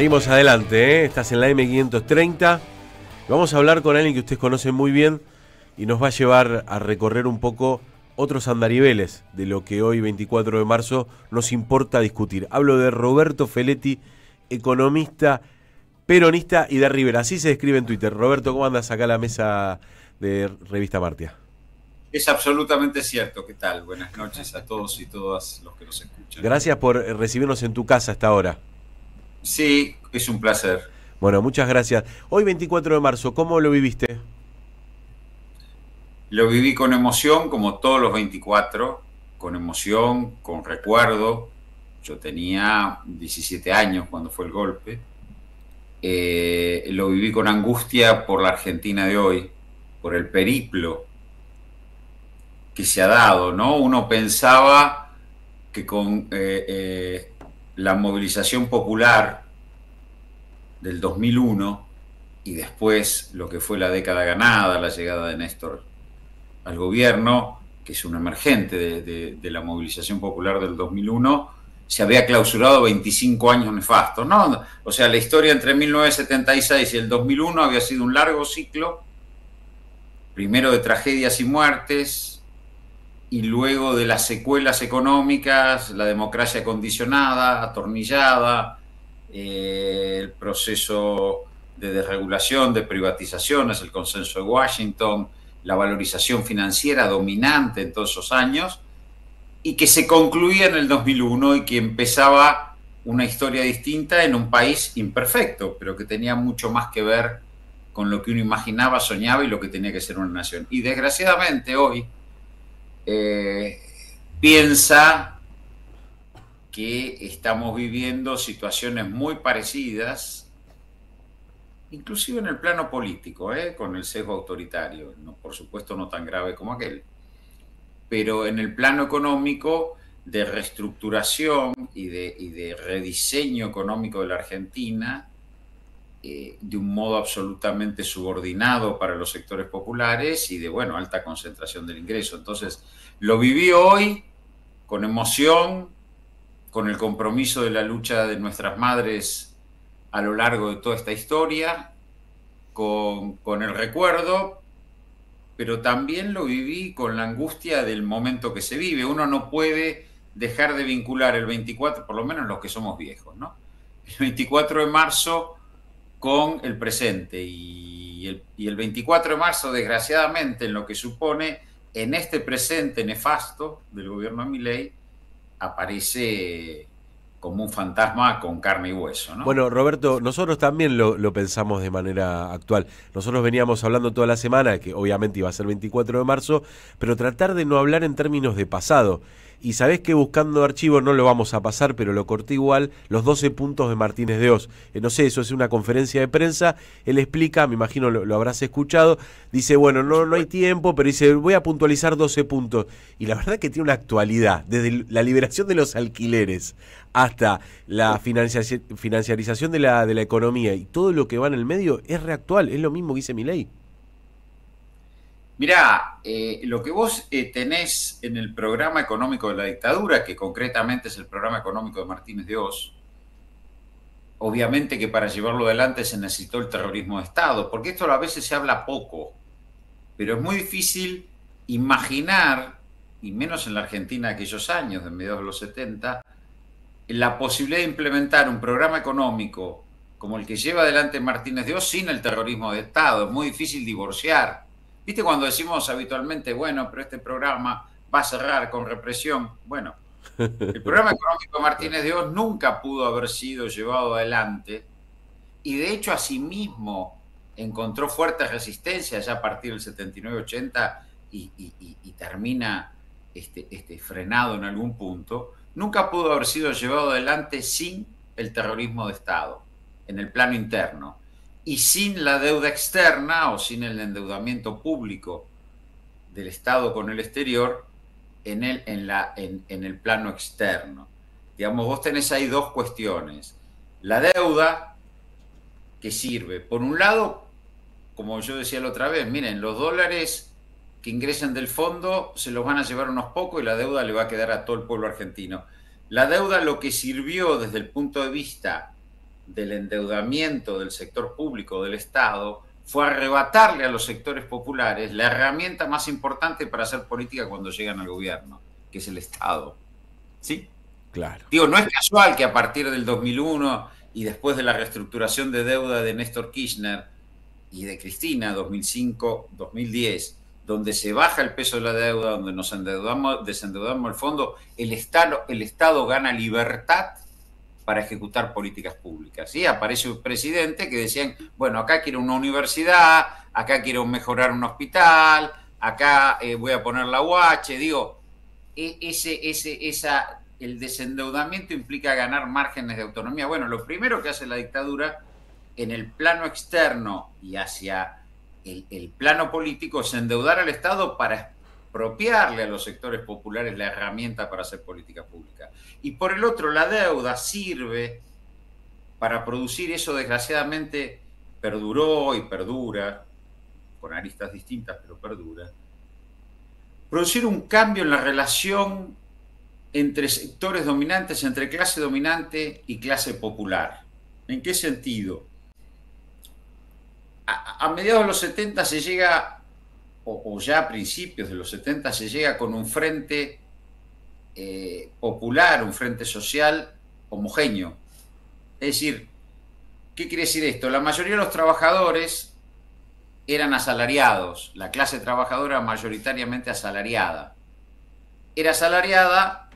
Seguimos adelante, ¿eh? Estás en la M530. Vamos a hablar con alguien que ustedes conocen muy bien y nos va a llevar a recorrer un poco otros andariveles de lo que hoy, 24 de marzo, nos importa discutir. Hablo de Roberto Feletti, economista, peronista y de Rivera. Así se escribe en Twitter. Roberto, ¿cómo andas acá a la mesa de Revista Martia? Es absolutamente cierto. ¿Qué tal? Buenas noches a todos y todas los que nos escuchan. Gracias por recibirnos en tu casa hasta ahora. Sí, es un placer. Bueno, muchas gracias. Hoy, 24 de marzo, ¿cómo lo viviste? Lo viví con emoción, como todos los 24, con emoción, con recuerdo. Yo tenía 17 años cuando fue el golpe. Lo viví con angustia por la Argentina de hoy, por el periplo que se ha dado, ¿no? Uno pensaba que con la movilización popular del 2001 y después lo que fue la década ganada, la llegada de Néstor al gobierno, que es un emergente de la movilización popular del 2001, se había clausurado 25 años nefastos, ¿no? O sea, la historia entre 1976 y el 2001 había sido un largo ciclo, primero de tragedias y muertes, y luego de las secuelas económicas, la democracia condicionada, atornillada, el proceso de desregulación, de privatizaciones, el consenso de Washington, la valorización financiera dominante en todos esos años, y que se concluía en el 2001 y que empezaba una historia distinta en un país imperfecto, pero que tenía mucho más que ver con lo que uno imaginaba, soñaba y lo que tenía que ser una nación. Y desgraciadamente hoy piensa que estamos viviendo situaciones muy parecidas, inclusive en el plano político, con el sesgo autoritario, no, por supuesto no tan grave como aquel, pero en el plano económico de reestructuración y de rediseño económico de la Argentina, de un modo absolutamente subordinado para los sectores populares y de, bueno, alta concentración del ingreso. Entonces, lo viví hoy con emoción, con el compromiso de la lucha de nuestras madres a lo largo de toda esta historia, con el recuerdo, pero también lo viví con la angustia del momento que se vive. Uno no puede dejar de vincular el 24, por lo menos los que somos viejos, ¿no? El 24 de marzo con el presente y el 24 de marzo, desgraciadamente, en lo que supone en este presente nefasto del gobierno de Milei, aparece como un fantasma con carne y hueso, ¿no? Bueno, Roberto, nosotros también lo pensamos de manera actual. Nosotros veníamos hablando toda la semana, que obviamente iba a ser 24 de marzo, pero tratar de no hablar en términos de pasado. Y sabés que buscando archivos, no lo vamos a pasar, pero lo corté igual, los 12 puntos de Martínez de Oz. No sé, eso es una conferencia de prensa, él explica, me imagino lo habrás escuchado, dice, bueno, no hay tiempo, pero dice, voy a puntualizar 12 puntos. Y la verdad que tiene una actualidad, desde la liberación de los alquileres hasta la financiarización de la economía y todo lo que va en el medio, es reactual, es lo mismo que dice Milei. Mirá, lo que vos tenés en el programa económico de la dictadura, que concretamente es el programa económico de Martínez de Oz, obviamente que para llevarlo adelante se necesitó el terrorismo de Estado, porque esto a veces se habla poco, pero es muy difícil imaginar, y menos en la Argentina de aquellos años, de mediados de los 70, la posibilidad de implementar un programa económico como el que lleva adelante Martínez de Oz sin el terrorismo de Estado. Es muy difícil divorciar. ¿Viste cuando decimos habitualmente, bueno, pero este programa va a cerrar con represión? Bueno, el programa económico de Martínez de Oz nunca pudo haber sido llevado adelante y de hecho asimismo encontró fuertes resistencias ya a partir del 79-80 y termina frenado en algún punto. Nunca pudo haber sido llevado adelante sin el terrorismo de Estado en el plano interno y sin la deuda externa o sin el endeudamiento público del Estado con el exterior en el plano externo. Digamos, vos tenés ahí dos cuestiones. La deuda, que sirve, por un lado, como yo decía la otra vez, miren, los dólares que ingresen del fondo se los van a llevar unos pocos y la deuda le va a quedar a todo el pueblo argentino. La deuda lo que sirvió desde el punto de vista del endeudamiento del sector público del Estado fue arrebatarle a los sectores populares la herramienta más importante para hacer política cuando llegan al gobierno, que es el Estado. ¿Sí? Claro. Digo, no es casual que a partir del 2001 y después de la reestructuración de deuda de Néstor Kirchner y de Cristina, 2005-2010, donde se baja el peso de la deuda, donde nos desendeudamos el fondo, el Estado gana libertad para ejecutar políticas públicas. ¿Sí? Aparece un presidente que decían, bueno, acá quiero una universidad, acá quiero mejorar un hospital, acá voy a poner la UH, digo, el desendeudamiento implica ganar márgenes de autonomía. Bueno, lo primero que hace la dictadura en el plano externo y hacia el plano político es endeudar al Estado para expropiarle a los sectores populares la herramienta para hacer política pública. Y por el otro, la deuda sirve para producir eso, desgraciadamente, perduró y perdura, con aristas distintas, pero perdura, producir un cambio en la relación entre sectores dominantes, entre clase dominante y clase popular. ¿En qué sentido? A mediados de los 70 se llega, o ya a principios de los 70, se llega con un frente popular, un frente social homogéneo. Es decir, ¿qué quiere decir esto? La mayoría de los trabajadores eran asalariados, la clase trabajadora mayoritariamente asalariada. Era asalariada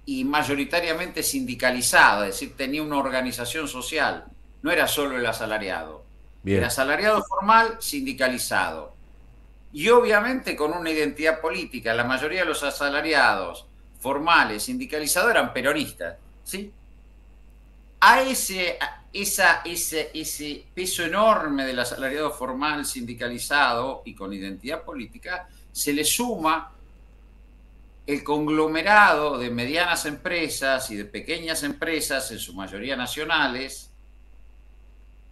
y mayoritariamente sindicalizada, es decir, tenía una organización social, no era solo el asalariado. Bien. Era asalariado formal, sindicalizado. Y obviamente con una identidad política. La mayoría de los asalariados formales, sindicalizados, eran peronistas. ¿Sí? A ese peso enorme del asalariado formal, sindicalizado y con identidad política, se le suma el conglomerado de medianas empresas y de pequeñas empresas, en su mayoría nacionales,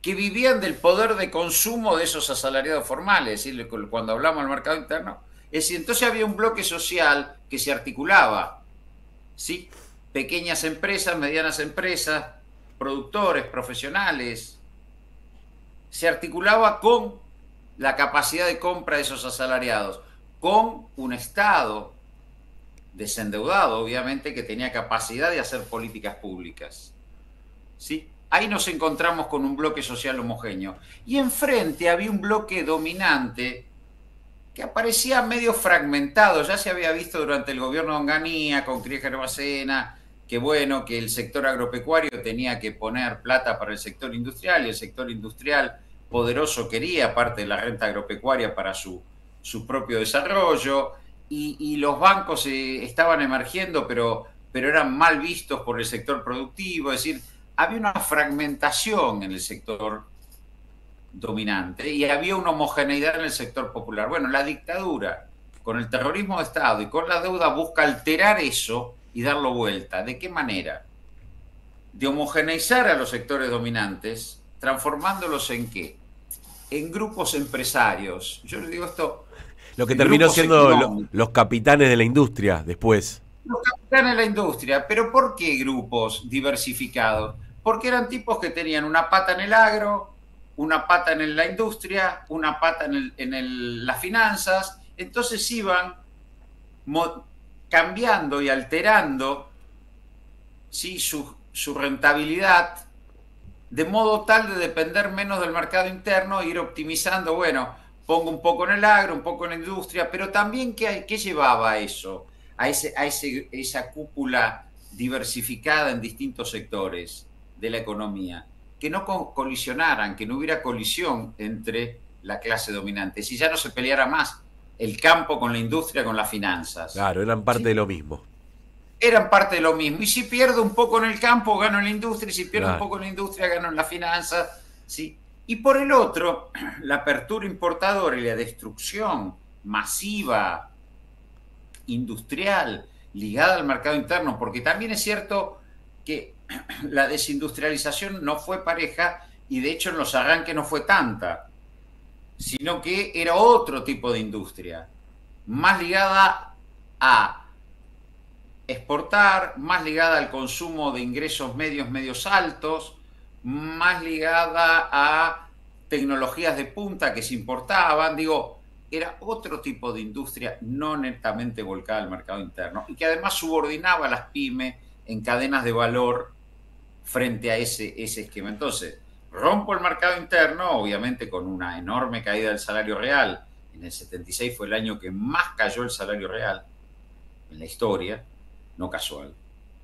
que vivían del poder de consumo de esos asalariados formales, es decir, cuando hablamos del mercado interno. Es decir, entonces había un bloque social que se articulaba, ¿sí? Pequeñas empresas, medianas empresas, productores, profesionales, se articulaba con la capacidad de compra de esos asalariados, con un Estado desendeudado, obviamente, que tenía capacidad de hacer políticas públicas. ¿Sí? Ahí nos encontramos con un bloque social homogéneo. Y enfrente había un bloque dominante que aparecía medio fragmentado. Ya se había visto durante el gobierno de Onganía, con Krieger Bacena, que bueno, que el sector agropecuario tenía que poner plata para el sector industrial, y el sector industrial poderoso quería parte de la renta agropecuaria para su propio desarrollo. Y los bancos estaban emergiendo, pero eran mal vistos por el sector productivo. Es decir, había una fragmentación en el sector dominante y había una homogeneidad en el sector popular. Bueno, la dictadura, con el terrorismo de Estado y con la deuda, busca alterar eso y darlo vuelta. ¿De qué manera? De homogeneizar a los sectores dominantes, transformándolos ¿en qué? En grupos empresarios. Yo le digo esto... Lo que terminó siendo los capitanes de la industria después. Los capitanes de la industria. ¿Pero por qué grupos diversificados? Porque eran tipos que tenían una pata en el agro, una pata en la industria, una pata en las finanzas. Entonces iban cambiando y alterando, ¿sí?, su rentabilidad, de modo tal de depender menos del mercado interno e ir optimizando. Bueno, pongo un poco en el agro, un poco en la industria, pero también ¿qué llevaba a eso? A esa cúpula diversificada en distintos sectores de la economía, que no colisionaran, que no hubiera colisión entre la clase dominante, si ya no se peleara más el campo con la industria, con las finanzas. Claro, eran parte de lo mismo. Eran parte de lo mismo. Y si pierdo un poco en el campo, gano en la industria, y si pierdo un poco en la industria, gano en las finanzas, ¿sí? Y por el otro, la apertura importadora y la destrucción masiva industrial ligada al mercado interno, porque también es cierto que la desindustrialización no fue pareja y de hecho en los arranques no fue tanta, sino que era otro tipo de industria, más ligada a exportar, más ligada al consumo de ingresos medios altos, más ligada a tecnologías de punta que se importaban, digo, era otro tipo de industria no netamente volcada al mercado interno y que además subordinaba a las pymes en cadenas de valor frente a ese esquema. Entonces, rompo el mercado interno, obviamente con una enorme caída del salario real. En el 76 fue el año que más cayó el salario real en la historia, no casual.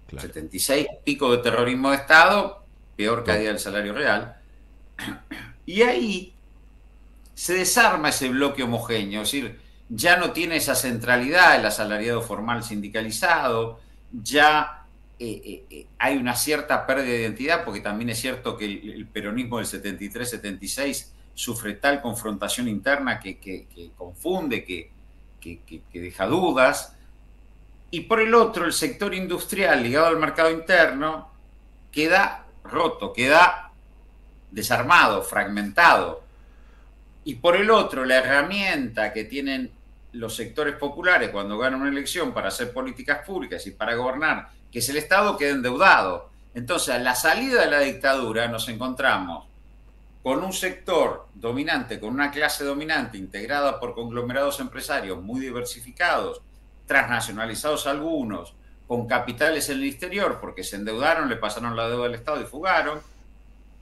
Claro. 76, pico de terrorismo de Estado, peor No. caída del salario real. Y ahí se desarma ese bloque homogéneo, es decir, ya no tiene esa centralidad el asalariado formal sindicalizado, ya hay una cierta pérdida de identidad, porque también es cierto que el peronismo del 73-76 sufre tal confrontación interna que confunde, que deja dudas. Y por el otro, el sector industrial ligado al mercado interno queda roto, queda desarmado, fragmentado. Y por el otro, la herramienta que tienen los sectores populares cuando ganan una elección para hacer políticas públicas y para gobernar, que es el Estado, queda endeudado. Entonces, a la salida de la dictadura nos encontramos con un sector dominante, con una clase dominante integrada por conglomerados empresarios muy diversificados, transnacionalizados algunos, con capitales en el exterior porque se endeudaron, le pasaron la deuda al Estado y fugaron.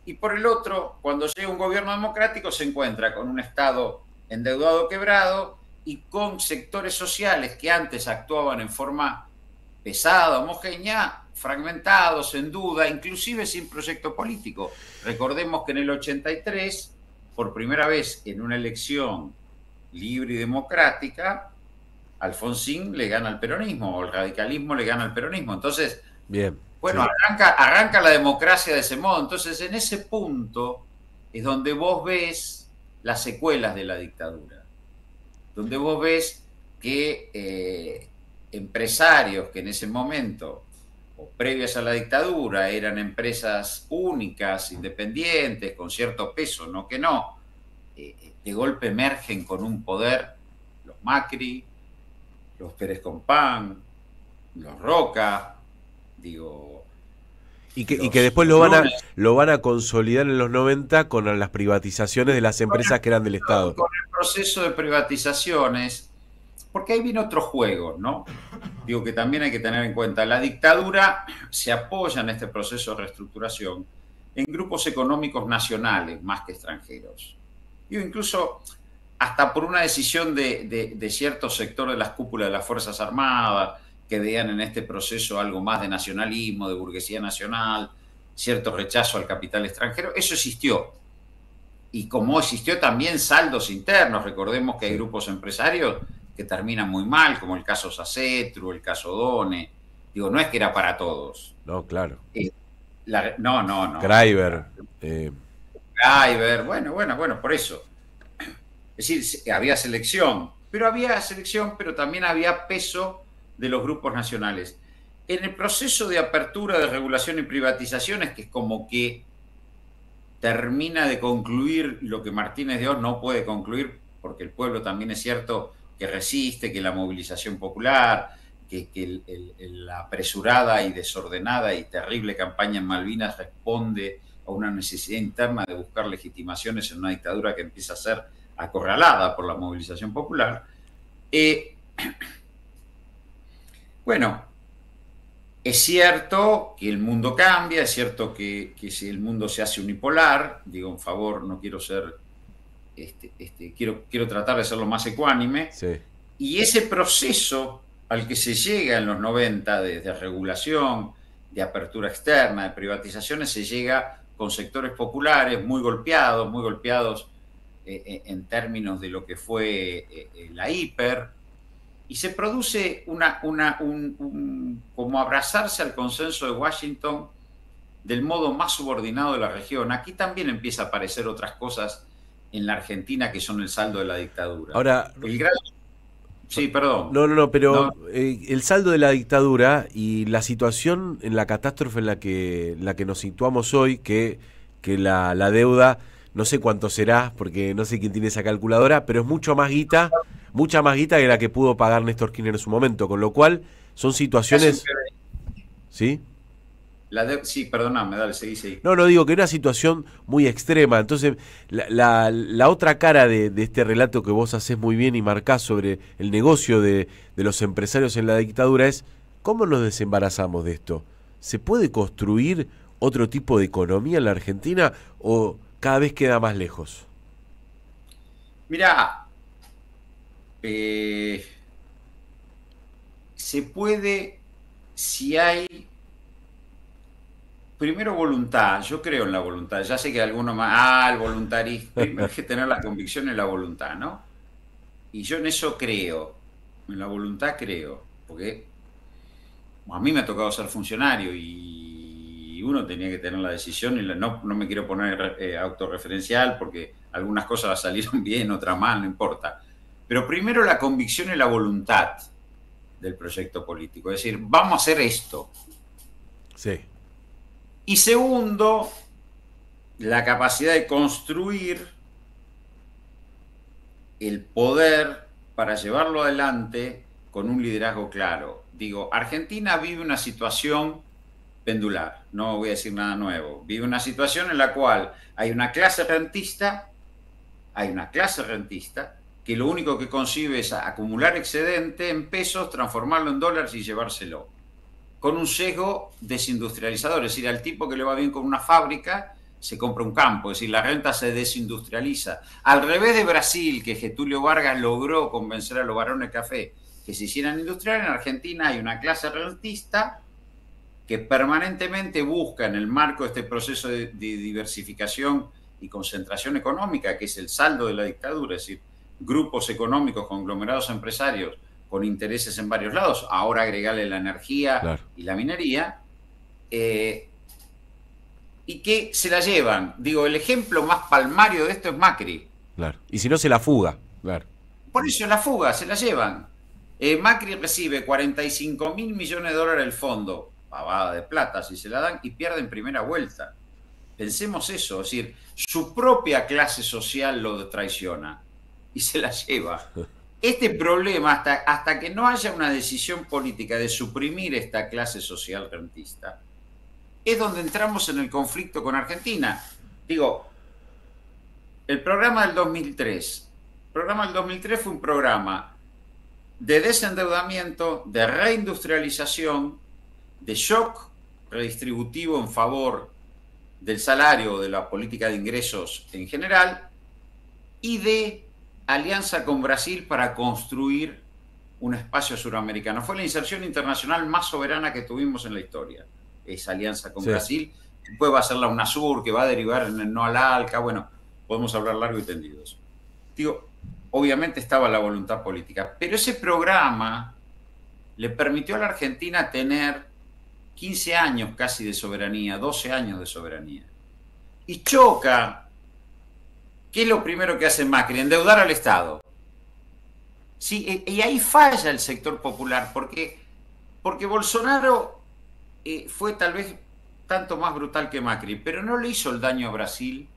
Y por el otro, cuando llega un gobierno democrático, se encuentra con un Estado endeudado, quebrado, y con sectores sociales que antes actuaban en forma pesada, homogénea, fragmentados, en duda, inclusive sin proyecto político. Recordemos que en el 83, por primera vez en una elección libre y democrática, Alfonsín le gana al peronismo, o el radicalismo le gana al peronismo. Entonces, Bien. bueno, Sí. arranca la democracia de ese modo. Entonces, en ese punto es donde vos ves las secuelas de la dictadura, donde vos ves que empresarios que en ese momento, o previas a la dictadura, eran empresas únicas, independientes, con cierto peso, no que no, de golpe emergen con un poder, los Macri, los Pérez Compán, los Roca, digo, Y que después los Lunes, lo van a consolidar en los 90 con las privatizaciones de las empresas que eran del Estado. con el proceso de privatizaciones, porque ahí viene otro juego, ¿no? Digo que también hay que tener en cuenta, la dictadura se apoya en este proceso de reestructuración en grupos económicos nacionales más que extranjeros. Digo, incluso hasta por una decisión de cierto sector de las cúpulas de las Fuerzas Armadas, que veían en este proceso algo más de nacionalismo, de burguesía nacional, cierto rechazo al capital extranjero, eso existió. Y como existió también saldos internos, recordemos que hay grupos empresarios que terminan muy mal, como el caso Sacetru, el caso Done. Digo, no es que era para todos. No, claro. No. Chrysler. Driver, bueno, por eso. Es decir, había selección, pero también había peso de los grupos nacionales. En el proceso de apertura de regulación y privatizaciones, que es como que termina de concluir lo que Martínez de Oz no puede concluir, porque el pueblo también es cierto que resiste, que la movilización popular, que la apresurada y desordenada y terrible campaña en Malvinas responde a una necesidad interna de buscar legitimaciones en una dictadura que empieza a ser acorralada por la movilización popular. Bueno, es cierto que el mundo cambia, es cierto que si el mundo se hace unipolar, digo, en favor, no quiero ser, quiero tratar de ser lo más ecuánime, Sí. y ese proceso al que se llega en los 90 de regulación, de apertura externa, de privatizaciones, se llega con sectores populares muy golpeados en términos de lo que fue la hiper, y se produce como abrazarse al consenso de Washington del modo más subordinado de la región. Aquí también empieza a aparecer otras cosas en la Argentina que son el saldo de la dictadura. Ahora, Sí, perdón. no, pero No. el saldo de la dictadura y la situación en la catástrofe en la que nos situamos hoy, que la deuda, no sé cuánto será, porque no sé quién tiene esa calculadora, pero es mucha más guita que la que pudo pagar Néstor Kirchner en su momento, con lo cual son situaciones... ¿Sí? Sí, perdóname, dale, seguí. No, no digo que era una situación muy extrema. Entonces, la otra cara de este relato que vos hacés muy bien y marcás sobre el negocio de los empresarios en la dictadura es, ¿cómo nos desembarazamos de esto? ¿Se puede construir otro tipo de economía en la Argentina o cada vez queda más lejos? Mirá, eh, se puede si hay, primero, voluntad. Yo creo en la voluntad. Ya sé que algunos más, el voluntarismo. Primero hay que tener la convicción en la voluntad, ¿no? Y yo en eso creo, en la voluntad creo, porque a mí me ha tocado ser funcionario y uno tenía que tener la decisión, y no me quiero poner autorreferencial porque algunas cosas salieron bien, otras mal, no importa. Pero primero la convicción y la voluntad del proyecto político, es decir, vamos a hacer esto. Sí. Y segundo, la capacidad de construir el poder para llevarlo adelante con un liderazgo claro. Digo, Argentina vive una situación pendular, no voy a decir nada nuevo. Vive una situación en la cual hay una clase rentista que lo único que concibe es acumular excedente en pesos, transformarlo en dólares y llevárselo, con un sesgo desindustrializador. Es decir, al tipo que le va bien con una fábrica se compra un campo, es decir, la renta se desindustrializa. Al revés de Brasil, que Getúlio Vargas logró convencer a los varones café que se hicieran industriales, en Argentina hay una clase rentista que permanentemente busca, en el marco de este proceso de diversificación y concentración económica, que es el saldo de la dictadura, es decir, grupos económicos, conglomerados empresarios con intereses en varios lados, ahora agregarle la energía Claro. y la minería, y que se la llevan. Digo, el ejemplo más palmario de esto es Macri. Claro. Y si no, se la fuga. Claro. Por eso la fuga, se la llevan. Macri recibe 45.000 millones de dólares del fondo, pavada de plata si se la dan, y pierde en primera vuelta. Pensemos eso, es decir, su propia clase social lo traiciona y se la lleva. Este problema, hasta que no haya una decisión política de suprimir esta clase social rentista, es donde entramos en el conflicto con Argentina. Digo, el programa del 2003. El programa del 2003 fue un programa de desendeudamiento, de reindustrialización, de shock redistributivo en favor del salario, de la política de ingresos en general, y de alianza con Brasil para construir un espacio suramericano. Fue la inserción internacional más soberana que tuvimos en la historia, esa alianza con Brasil. Después va a ser la UNASUR, que va a derivar en el no al ALCA. Bueno, podemos hablar largo y tendido de eso. Digo, obviamente estaba la voluntad política, pero ese programa le permitió a la Argentina tener 15 años casi de soberanía, 12 años de soberanía. Y choca, ¿qué es lo primero que hace Macri? Endeudar al Estado. Sí, y ahí falla el sector popular, porque Bolsonaro fue tal vez tanto más brutal que Macri, pero no le hizo el daño a Brasil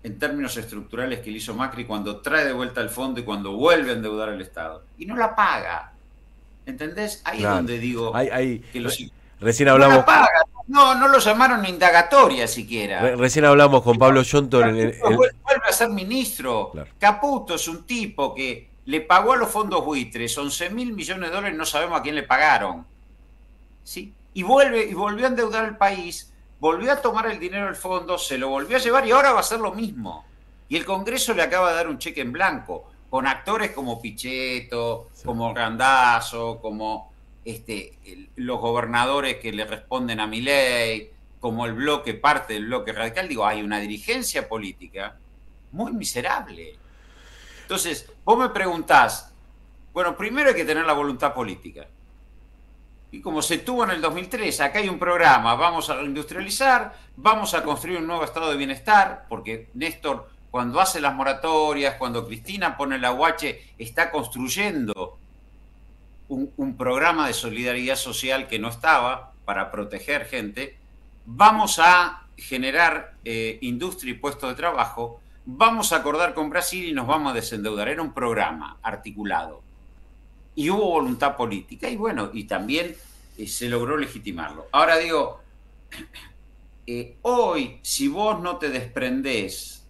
en términos estructurales que le hizo Macri cuando trae de vuelta el fondo y cuando vuelve a endeudar al Estado. Y no la paga. ¿Entendés? Ahí es donde digo que los... Recién hablamos... No la paga. No lo llamaron indagatoria siquiera. Recién hablamos con Pablo Yonton. Vuelve a ser ministro. Claro. Caputo es un tipo que le pagó a los fondos buitres 11.000 millones de dólares, no sabemos a quién le pagaron. ¿Sí? Y volvió a endeudar el país, volvió a tomar el dinero del fondo, se lo volvió a llevar y ahora va a hacer lo mismo. Y el Congreso le acaba de dar un cheque en blanco, con actores como Pichetto, sí, como Randazzo, como los gobernadores que le responden a Milei, como el bloque, parte del bloque radical. Digo, hay una dirigencia política muy miserable. Entonces, vos me preguntás, bueno, primero hay que tener la voluntad política. Y como se tuvo en el 2003, acá hay un programa, vamos a reindustrializar, vamos a construir un nuevo estado de bienestar, porque Néstor, cuando hace las moratorias, cuando Cristina pone la UH, está construyendo un programa de solidaridad social que no estaba para proteger gente. Vamos a generar industria y puestos de trabajo, vamos a acordar con Brasil y nos vamos a desendeudar. Era un programa articulado. Y hubo voluntad política y bueno, y también se logró legitimarlo. Ahora digo, Hoy, si vos no te desprendés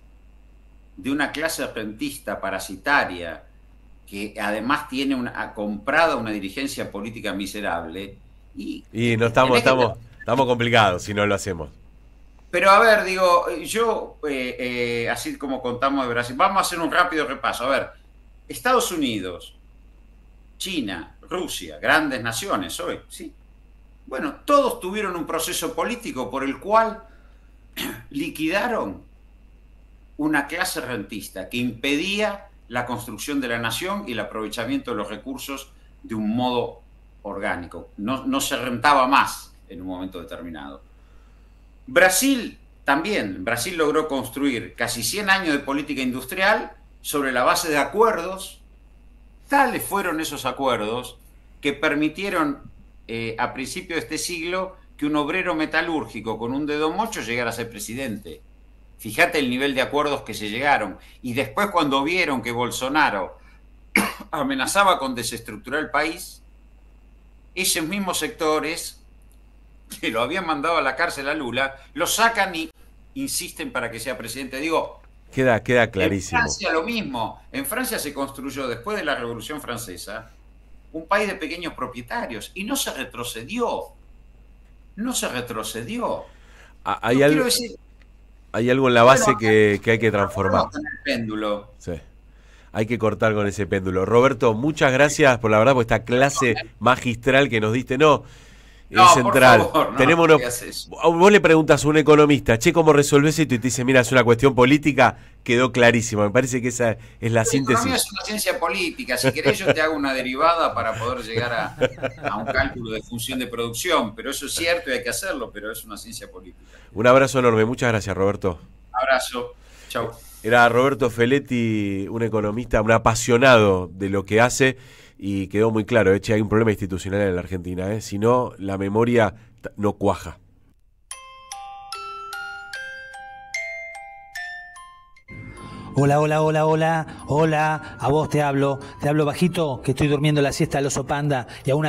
de una clase rentista parasitaria, que además tiene comprada una dirigencia política miserable, Y no tenés que... estamos complicados si no lo hacemos. Pero a ver, digo, yo, así como contamos de Brasil, vamos a hacer un rápido repaso. A ver, Estados Unidos, China, Rusia, grandes naciones hoy, ¿sí? Bueno, todos tuvieron un proceso político por el cual liquidaron una clase rentista que impedía la construcción de la nación y el aprovechamiento de los recursos de un modo orgánico. No se rentaba más en un momento determinado. Brasil también. Brasil logró construir casi 100 años de política industrial sobre la base de acuerdos. Tales fueron esos acuerdos que permitieron a principios de este siglo que un obrero metalúrgico con un dedo mocho llegara a ser presidente. Fíjate el nivel de acuerdos que se llegaron. Y después, cuando vieron que Bolsonaro amenazaba con desestructurar el país, esos mismos sectores que lo habían mandado a la cárcel a Lula, lo sacan y insisten para que sea presidente. Digo, Queda clarísimo. en Francia lo mismo. En Francia se construyó, después de la Revolución Francesa, un país de pequeños propietarios y no se retrocedió. No se retrocedió. Hay, No quiero decir... hay algo en la base que hay que transformar. En el péndulo. Sí. Hay que cortar con ese péndulo. Roberto, muchas gracias por la verdad, por esta clase magistral que nos diste. No, es central. Por favor, Tenemos vos le preguntas a un economista, che, ¿cómo resolvés esto? Y te dice, mira, es una cuestión política, quedó clarísimo. Me parece que esa es la síntesis. La economía es una ciencia política. Si querés, yo te hago una derivada para poder llegar a un cálculo de función de producción. Pero eso es cierto y hay que hacerlo, pero es una ciencia política. Un abrazo enorme. Muchas gracias, Roberto. Abrazo. Chau. Era Roberto Feletti, un economista, un apasionado de lo que hace, y quedó muy claro, che, hay un problema institucional en la Argentina, si no, la memoria no cuaja. Hola, hola, hola, hola, hola, a vos te hablo bajito, que estoy durmiendo la siesta al oso panda y a una